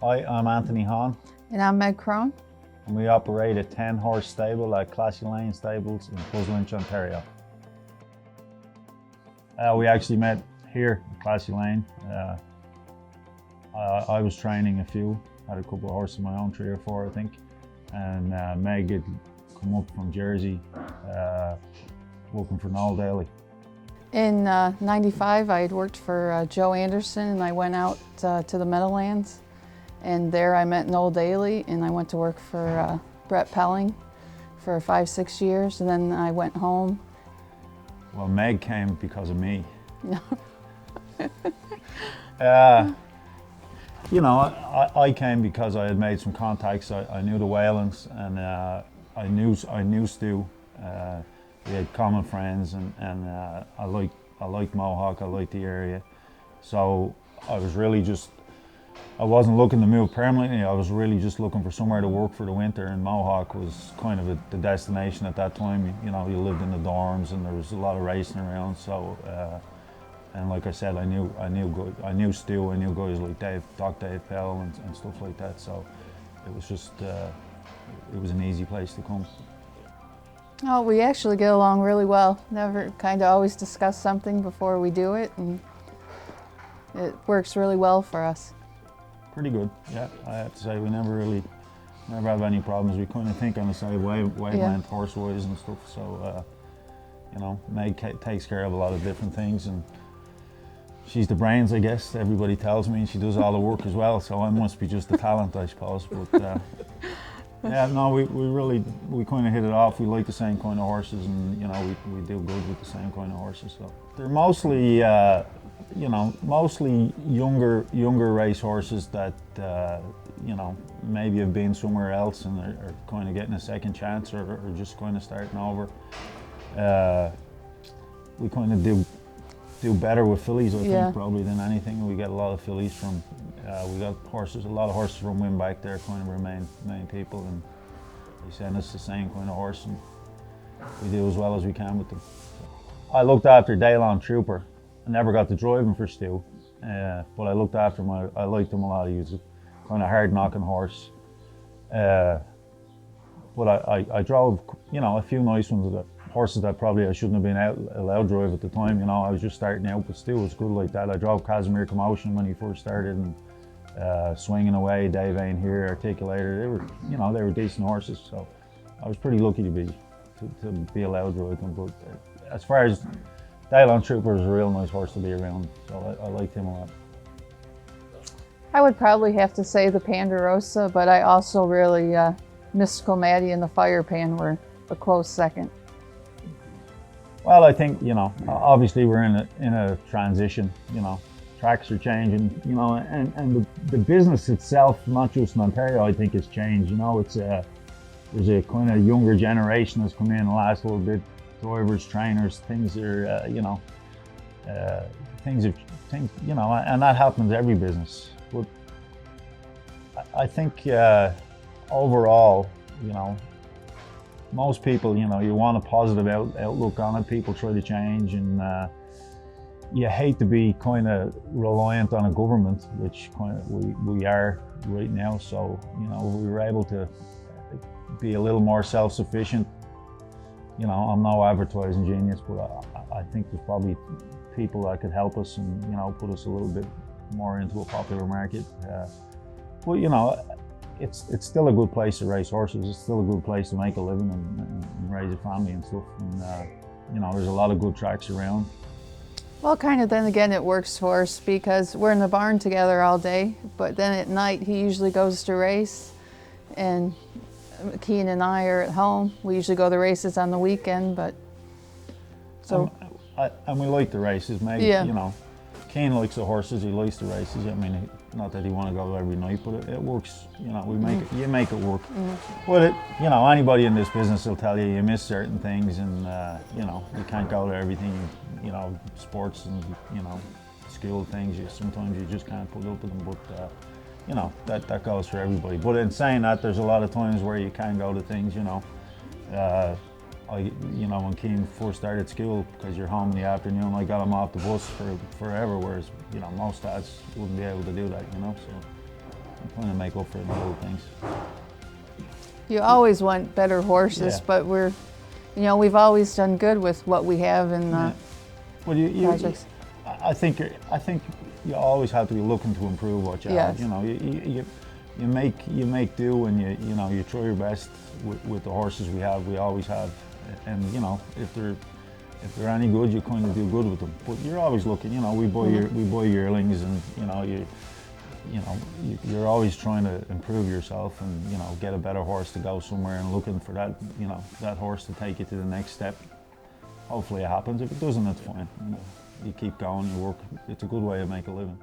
Hi, I'm Anthony Haughan, And I'm Meg Crone. and we operate a 10-horse stable at Classy Lane Stables in Buzzwinch, Ontario. We actually met here at Classy Lane. I was training a few, had a couple of horses of my own, 3 or 4 I think, and Meg had come up from Jersey working for Noel Daly. In '95, I had worked for Joe Anderson, and I went out to the Meadowlands. And there I met Noel Daly, and I went to work for Brett Pelling for 5-6 years, and then I went home. Well, Meg came because of me. No. You know, I came because I had made some contacts. I knew the Whalens, and I knew Stu. We had common friends, and I liked Mohawk. I liked the area, so I was really I wasn't looking to move permanently. I was really just looking for somewhere to work for the winter, and Mohawk was kind of the destination at that time. You know, you lived in the dorms, and there was a lot of racing around. So, and like I said, I knew Stu. I knew guys like Dave Pell, and stuff like that. So, it was just it was an easy place to come. Oh, we actually get along really well. Never kind of always discuss something before we do it, and it works really well for us. Pretty good, yeah. I have to say we never have any problems. We kind of think on the same wavelength, horse-wise and stuff. So, you know, Meg takes care of a lot of different things, and she's the brains, I guess. Everybody tells me, and she does all the work as well. So I must be just the talent, I suppose. But yeah, no, we kind of hit it off. We like the same kind of horses, and you know, we do good with the same kind of horses. So they're mostly, you know, mostly younger race horses that you know, maybe have been somewhere else and are kind of getting a second chance, or just kind of starting over. We kind of do better with fillies, I think, probably than anything. We get a lot of fillies from. We got a lot of horses from Winback there, kind of our main people, and they send us the same kind of horse, and we do as well as we can with them. So, I looked after Daylon Trooper. I never got to drive him for Stu, but I looked after him. I liked him a lot. He was a kind of hard-knocking horse. But I drove, you know, a few nice ones, horses that probably I shouldn't have been allowed to drive at the time. You know, I was just starting out, but Stu was good like that. I drove Casimir Commotion when he first started, and Swinging Away, Dave Ain't Here, Articulator. They were decent horses. So I was pretty lucky to be allowed to drive them. But as far as Daylon Trooper is a real nice horse to be around, so I liked him a lot. I would probably have to say the Ponderosa, but I also really Mystical Maddie and the Fire Pan were a close second. Well, I think, you know, obviously we're in a transition. You know, tracks are changing. You know, and the business itself, not just in Ontario, I think has changed. You know, there's a kind of younger generation that's come in the last little bit. Drivers, trainers, things are, you know, things, you know, and that happens to every business. But I think overall, you know, most people, you know, you want a positive outlook on it. People try to change, and you hate to be kind of reliant on a government, which kind of we are right now. So, you know, we were able to be a little more self-sufficient. You know, I'm no advertising genius, but I think there's probably people that could help us and, you know, put us a little bit more into a popular market. But, you know, it's still a good place to race horses. It's still a good place to make a living and raise a family and stuff. And, you know, there's a lot of good tracks around. Well, kind of then again it works for us because we're in the barn together all day, but then at night he usually goes to race, and Keane and I are at home. We usually go to races on the weekend, but so. And we like the races, maybe. Yeah. You know, Keane likes the horses. He likes the races. I mean, not that he want to go every night, but it works. You know, you make it work. But you know, anybody in this business will tell you miss certain things, and you know, you can't go to everything. You know, sports and, you know, school things. Sometimes you just can't put up with them, but. You know, that goes for everybody. But in saying that, there's a lot of times where you can go to things, you know. You know, when Keane first started school, because you're home in the afternoon, I got him off the bus for forever, whereas, you know, most dads wouldn't be able to do that, you know. So kind of make up for the little things. You always want better horses, Yeah. but we've always done good with what we have in Yeah. Well, projects. I think you always have to be looking to improve what you have. Yes. You know, you make do, and you try your best with the horses we have. We always have, and if they're any good, you kind of do good with them. But you're always looking. We buy yearlings, and you're always trying to improve yourself and get a better horse to go somewhere, and looking for that that horse to take you to the next step. Hopefully it happens. If it doesn't, it's fine. You keep going, you work. It's a good way to make a living.